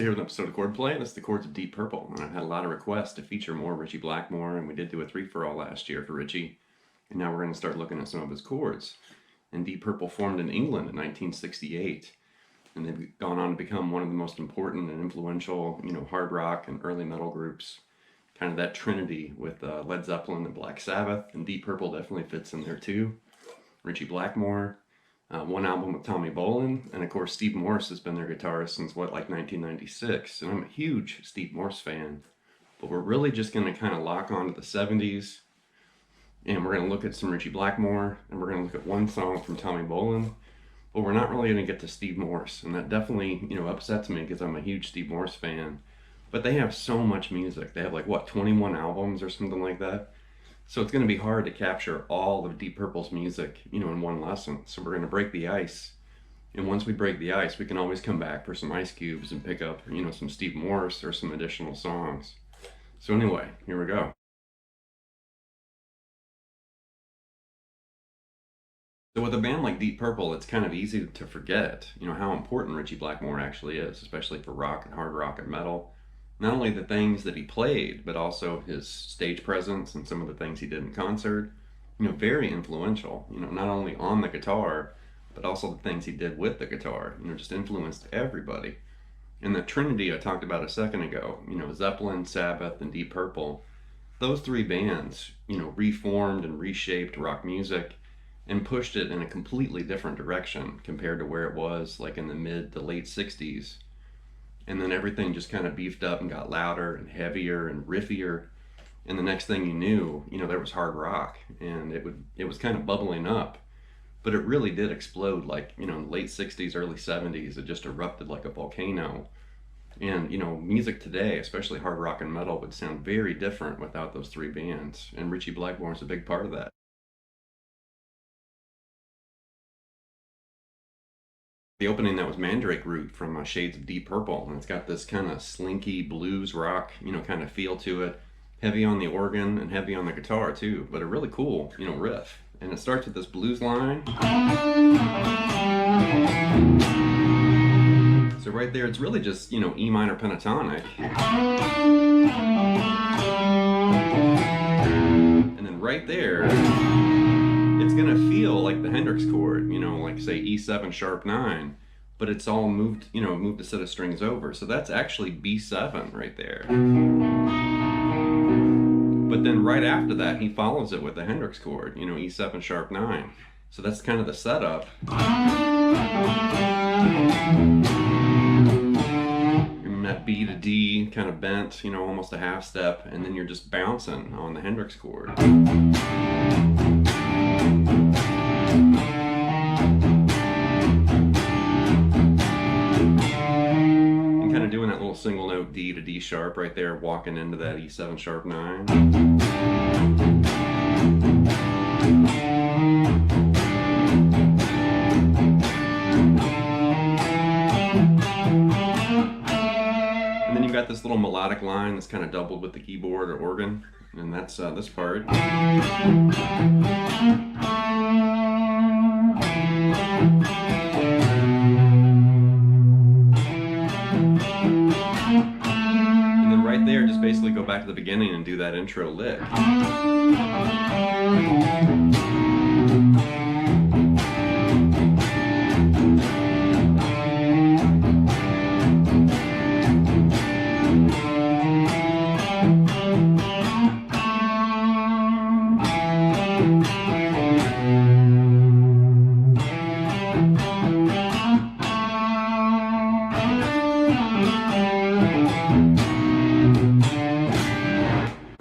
here with an episode of Chordplay, and this is the Chords of Deep Purple. And I've had a lot of requests to feature more Ritchie Blackmore, and we did do a 3-for-all last year for Ritchie. And now we're going to start looking at some of his chords. And Deep Purple formed in England in 1968. And they've gone on to become one of the most important and influential, hard rock and early metal groups. Kind of that trinity with Led Zeppelin and Black Sabbath. And Deep Purple definitely fits in there too. Ritchie Blackmore. One album with Tommy Bolin, and of course Steve Morse has been their guitarist since like 1996, and I'm a huge Steve Morse fan. But we're really just going to kind of lock on to the 70s, and we're going to look at some Ritchie Blackmore, and we're going to look at one song from Tommy Bolin, but we're not really going to get to Steve Morse, and that definitely, upsets me because I'm a huge Steve Morse fan. But they have so much music. They have like, what, 21 albums or something like that? So it's going to be hard to capture all of Deep Purple's music, in one lesson. So we're going to break the ice. And once we break the ice, we can always come back for some ice cubes and pick up, some Steve Morse or some additional songs. So anyway, here we go. So with a band like Deep Purple, it's kind of easy to forget, how important Ritchie Blackmore actually is, especially for rock and hard rock and metal. Not only the things that he played, but also his stage presence and some of the things he did in concert. Very influential, not only on the guitar, but also the things he did with the guitar, just influenced everybody. And the trinity I talked about a second ago, Zeppelin, Sabbath, and Deep Purple, those three bands, reformed and reshaped rock music and pushed it in a completely different direction compared to where it was like in the mid to late 60s. And then everything just kind of beefed up and got louder and heavier and riffier. And the next thing you knew, there was hard rock, and it was kind of bubbling up. But it really did explode, like, in the late 60s, early 70s. It just erupted like a volcano. And, music today, especially hard rock and metal, would sound very different without those three bands. And Ritchie Blackmore is a big part of that. The opening, that was Mandrake Root from Shades of Deep Purple, and it's got this kind of slinky blues rock, kind of feel to it. Heavy on the organ and heavy on the guitar too, but a really cool, riff. And it starts with this blues line. So right there, it's really just, E minor pentatonic. And then right there, it's gonna feel like the Hendrix chord, like say E7 sharp 9, but it's all moved, moved a set of strings over. So that's actually B7 right there. But then right after that, he follows it with the Hendrix chord, E7 sharp 9. So that's kind of the setup. And that B to D kind of bent, almost a half step, and then you're just bouncing on the Hendrix chord. Doing that little single note D to D sharp right there, walking into that E7 sharp 9. And then you've got this little melodic line that's kind of doubled with the keyboard or organ, and that's this part. There, just basically go back to the beginning and do that intro lick.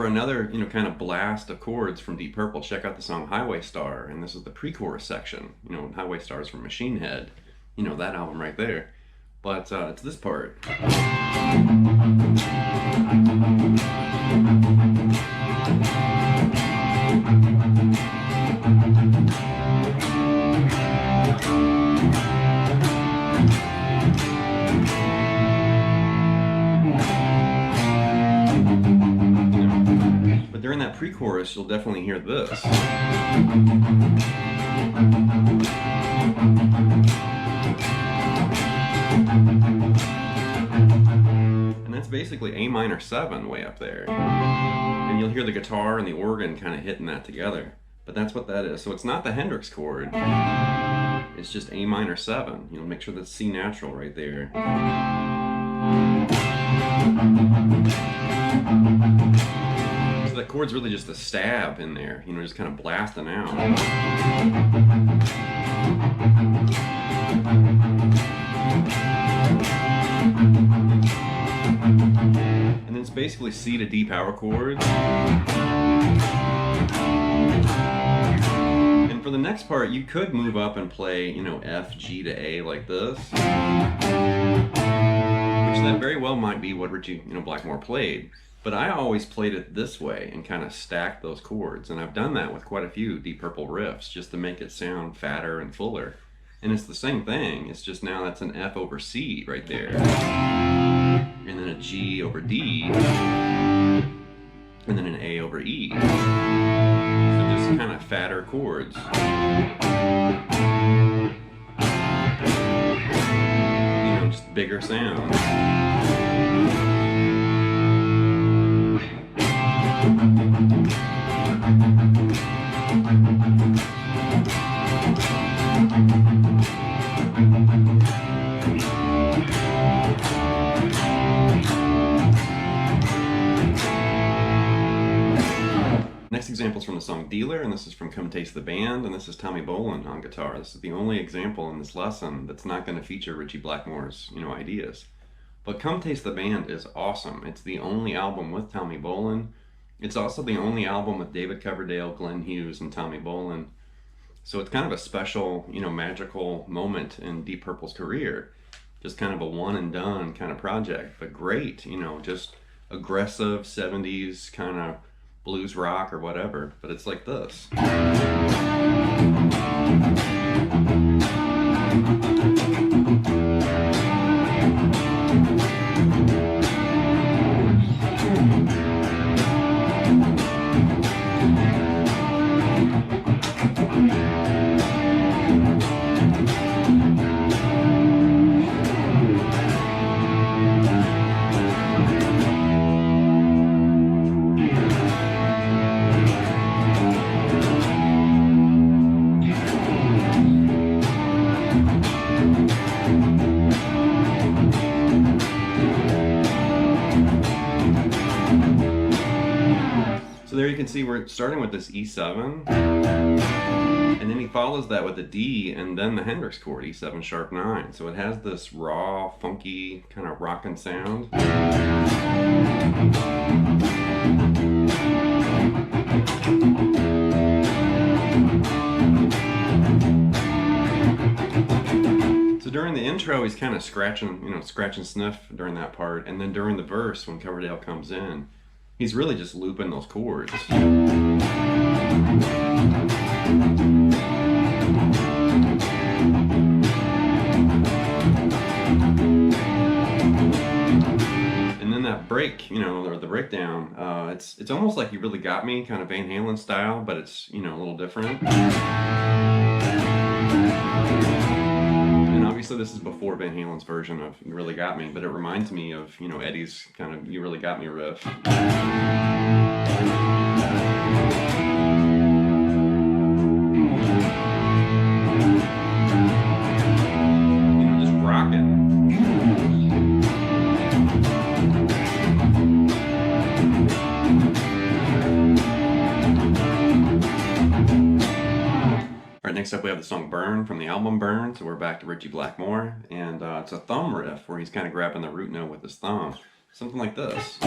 Another, kind of blast of chords from Deep Purple, check out the song Highway Star, and this is the pre-chorus section. Highway Star is from Machine Head, that album right there. But it's this part. During that pre-chorus, you'll definitely hear this. basically A minor 7 way up there. And you'll hear the guitar and the organ kind of hitting that together. But that's what that is. So it's not the Hendrix chord. It's just A minor 7. You know, make sure that's C natural right there. So that chord's really just a stab in there, you know, just kind of blasting out. And then it's basically C to D power chords. And for the next part, you could move up and play, you know, F, G to A like this. Which that very well might be what Ritchie, you know, Blackmore played. But I always played it this way and kind of stacked those chords. And I've done that with quite a few Deep Purple riffs just to make it sound fatter and fuller. And it's the same thing. It's just now that's an F over C right there. And then a G over D. And then an A over E. So just kind of fatter chords. You know, just bigger sounds. Next example is from the song Dealer, and this is from Come Taste the Band, and this is Tommy Bolin on guitar. This is the only example in this lesson that's not going to feature Ritchie Blackmore's, you know, ideas. But Come Taste the Band is awesome. It's the only album with Tommy Bolin. It's also the only album with David Coverdale, Glenn Hughes, and Tommy Bolin. So it's kind of a special, you know, magical moment in Deep Purple's career. Just kind of a one and done kind of project, but great, you know, just aggressive 70s kind of blues rock or whatever, but it's like this. So there you can see we're starting with this E7, and then he follows that with a D and then the Hendrix chord, E7 sharp 9. So it has this raw, funky, kind of rockin' sound. So during the intro, he's kind of scratching, you know, scratch and sniff during that part, and then during the verse, when Coverdale comes in, he's really just looping those chords. And then that break, you know, or the breakdown, it's almost like You Really Got Me, kind of Van Halen style, but it's, you know, a little different. And obviously this is before Van Halen's version of You Really Got Me, but it reminds me of, you know, Eddie's kind of You Really Got Me riff. You know, just rocking. Alright, next up we have the song Burn from the album Burn, so we're back to Ritchie Blackmore, and it's a thumb riff where he's kind of grabbing the root note with his thumb. Something like this.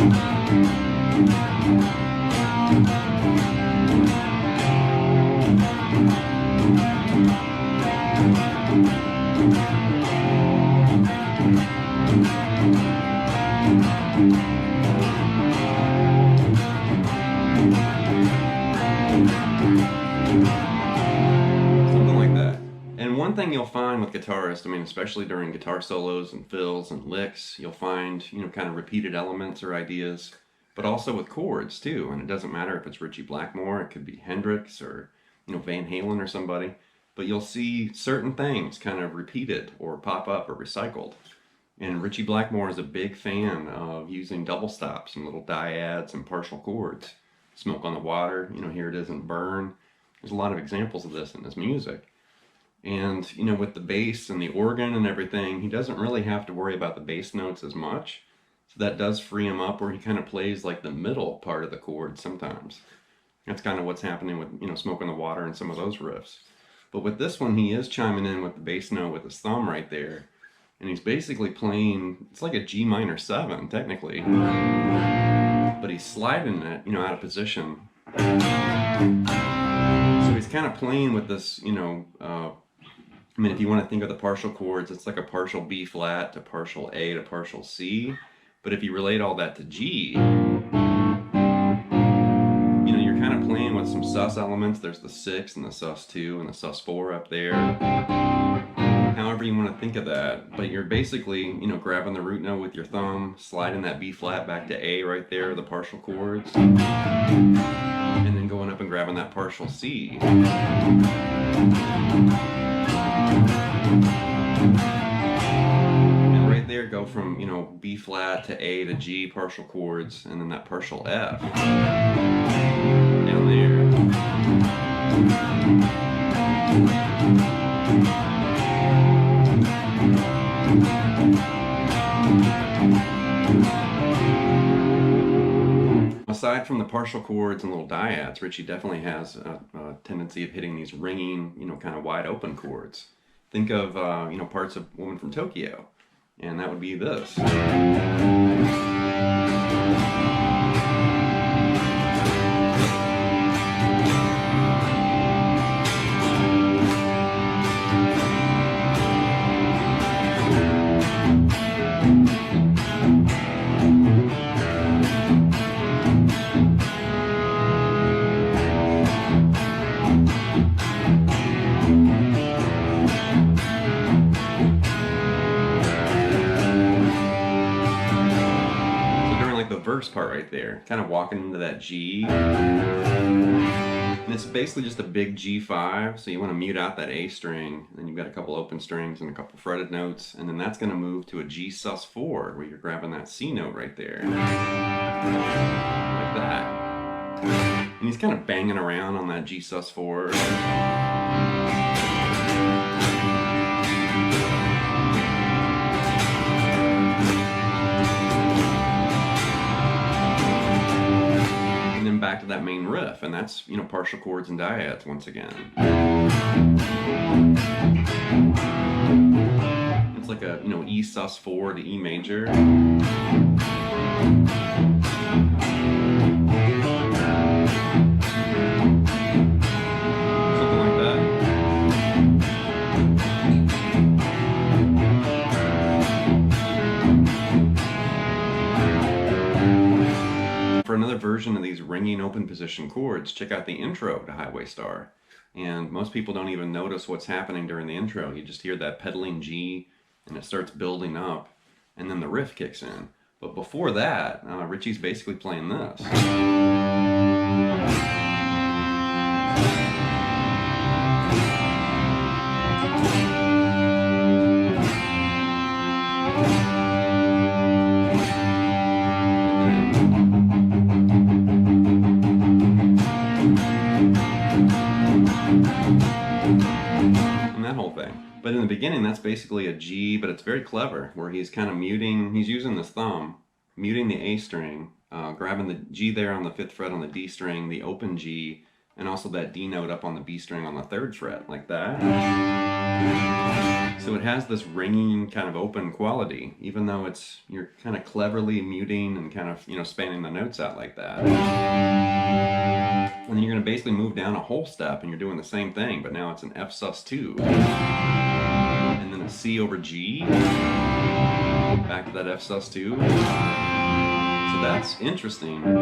One thing you'll find with guitarists, I mean, especially during guitar solos and fills and licks, you'll find, you know, kind of repeated elements or ideas, but also with chords too. And it doesn't matter if it's Ritchie Blackmore, it could be Hendrix or, you know, Van Halen or somebody, but you'll see certain things kind of repeated or pop up or recycled. And Ritchie Blackmore is a big fan of using double stops and little dyads and partial chords. Smoke on the Water, here it is in Burn. There's a lot of examples of this in his music. And, with the bass and the organ and everything, he doesn't really have to worry about the bass notes as much. So that does free him up where he kind of plays like the middle part of the chord sometimes. That's kind of what's happening with, Smoke on the Water and some of those riffs. But with this one, he is chiming in with the bass note with his thumb right there. And he's basically playing, it's like a G minor 7, technically. But he's sliding it, out of position. So he's kind of playing with this, if you want to think of the partial chords, it's like a partial B flat to partial A to partial C. But if you relate all that to G, you're kind of playing with some sus elements. There's the 6 and the sus2 and the sus4 up there. However you want to think of that, but you're basically, grabbing the root note with your thumb, sliding that B flat back to A right there, the partial chords, and then going up and grabbing that partial C. And right there, go from, B flat to A to G partial chords, and then that partial F down there. Aside from the partial chords and little dyads, Ritchie definitely has a tendency of hitting these ringing, kind of wide open chords. Think of, parts of Woman from Tokyo, and that would be this. Verse part right there, kind of walking into that G, and it's basically just a big G5, so you want to mute out that A string, and then you've got a couple open strings and a couple fretted notes, and then that's going to move to a G sus4 where you're grabbing that C note right there, like that, and he's kind of banging around on that G sus4. Back to that main riff, and that's, partial chords and dyads once again. It's like a, E sus4 to E major. Something like that. For another version of these ringing open position chords, check out the intro to Highway Star. And most people don't even notice what's happening during the intro. You just hear that pedaling G, and it starts building up, and then the riff kicks in. But before that, Ritchie's basically playing this. But in the beginning, that's basically a G, but it's very clever, where he's kind of muting, he's using his thumb, muting the A string, grabbing the G there on the 5th fret on the D string, the open G, and also that D note up on the B string on the 3rd fret, like that. So it has this ringing kind of open quality, even though you're kind of cleverly muting and kind of, spanning the notes out like that. And then you're going to basically move down a whole step, and you're doing the same thing, but now it's an F sus2. And then a C over G. Back to that F sus2. So that's interesting. You're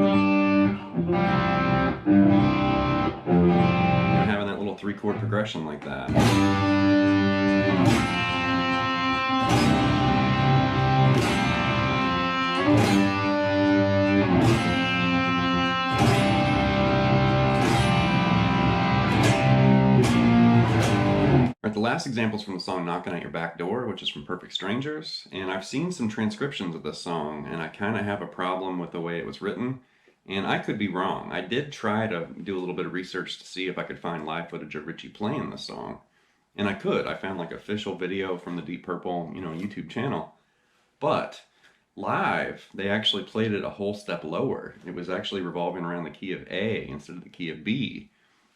having that little 3-chord progression like that. Like the last examples from the song Knocking at Your Back Door, which is from Perfect Strangers, and I've seen some transcriptions of this song, and I kind of have a problem with the way it was written, and I could be wrong. I did try to do a little bit of research to see if I could find live footage of Ritchie playing this song, and I could. I found like official video from the Deep Purple, YouTube channel, but live, they actually played it a whole step lower. It was actually revolving around the key of A instead of the key of B.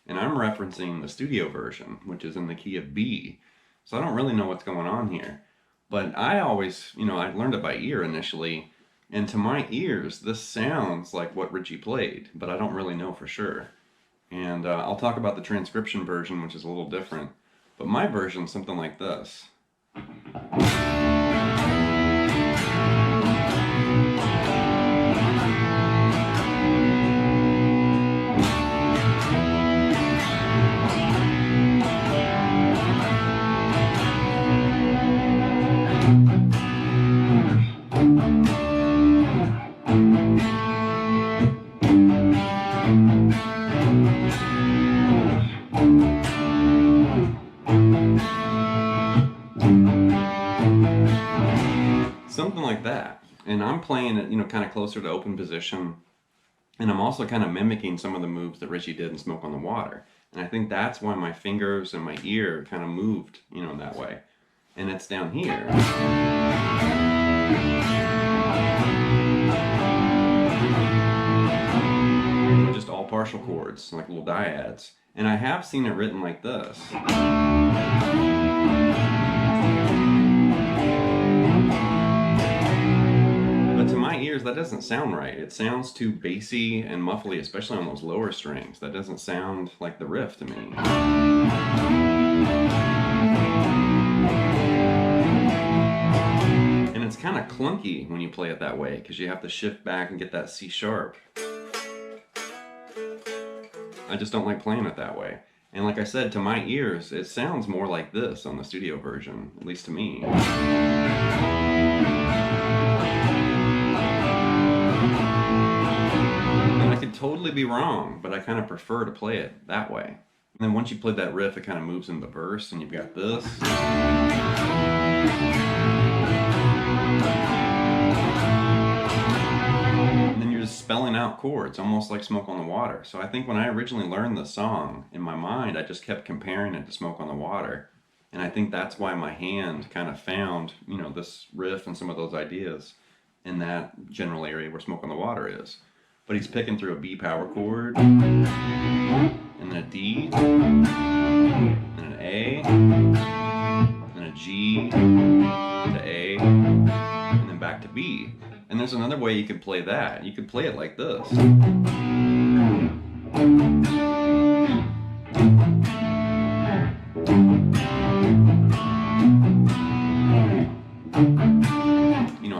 And I'm referencing the studio version, which is in the key of B. So I don't really know what's going on here. But I always, I learned it by ear initially. And to my ears, this sounds like what Ritchie played, but I don't really know for sure. And I'll talk about the transcription version, which is a little different. But my version's something like this. Something like that. And I'm playing it, kind of closer to open position. And I'm also kind of mimicking some of the moves that Ritchie did in Smoke on the Water. And I think that's why my fingers and my ear kind of moved, that way. And it's down here. Just all partial chords, like little dyads. And I have seen it written like this. But to my ears, that doesn't sound right. It sounds too bassy and muffly, especially on those lower strings. That doesn't sound like the riff to me. And it's kind of clunky when you play it that way, because you have to shift back and get that C sharp. I just don't like playing it that way. And like I said, to my ears, it sounds more like this on the studio version, at least to me. And I could totally be wrong, but I kind of prefer to play it that way. And then once you play that riff, it kind of moves into the verse, and you've got this. Spelling out chords, almost like Smoke on the Water. So I think when I originally learned the song, in my mind, I just kept comparing it to Smoke on the Water. And I think that's why my hand kind of found, this riff and some of those ideas in that general area where Smoke on the Water is. But he's picking through a B power chord, and then a D, and an A, and a G, to A, and then back to B. And there's another way you could play that. You could play it like this.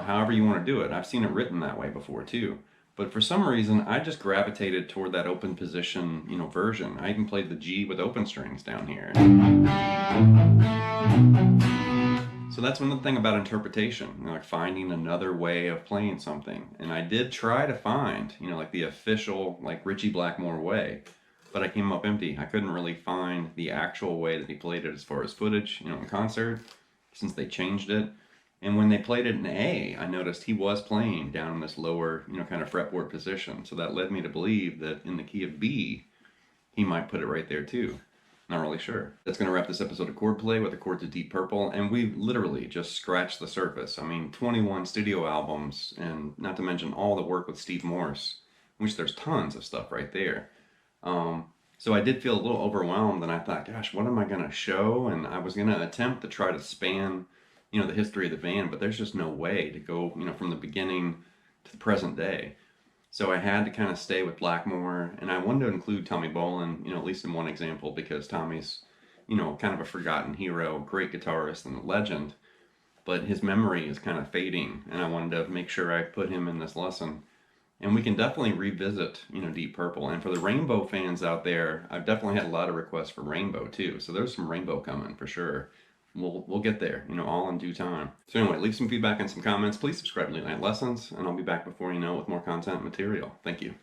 However you want to do it. I've seen it written that way before too. But for some reason, I just gravitated toward that open position, version. I even played the G with open strings down here. So that's one thing about interpretation, like finding another way of playing something. And I did try to find, like the official, like Ritchie Blackmore way, but I came up empty. I couldn't really find the actual way that he played it as far as footage, in concert, since they changed it. And when they played it in A, I noticed he was playing down in this lower, kind of fretboard position. So that led me to believe that in the key of B, he might put it right there too. Not really sure. That's going to wrap this episode of Chordplay with the Chords of Deep Purple, and we've literally just scratched the surface. 21 studio albums, and not to mention all the work with Steve Morse, which there's tons of stuff right there. So I did feel a little overwhelmed, and I thought, gosh, what am I going to show? And I was going to attempt to try to span, the history of the band, but there's just no way to go, from the beginning to the present day. So I had to kind of stay with Blackmore, and I wanted to include Tommy Bolin, at least in one example, because Tommy's, kind of a forgotten hero, great guitarist and a legend, but his memory is kind of fading, and I wanted to make sure I put him in this lesson. And we can definitely revisit, Deep Purple. And for the Rainbow fans out there, I've definitely had a lot of requests for Rainbow too, so there's some Rainbow coming for sure. We'll get there, all in due time. So anyway, leave some feedback and some comments. Please subscribe to Late Night Lessons, and I'll be back before you know with more content and material. Thank you.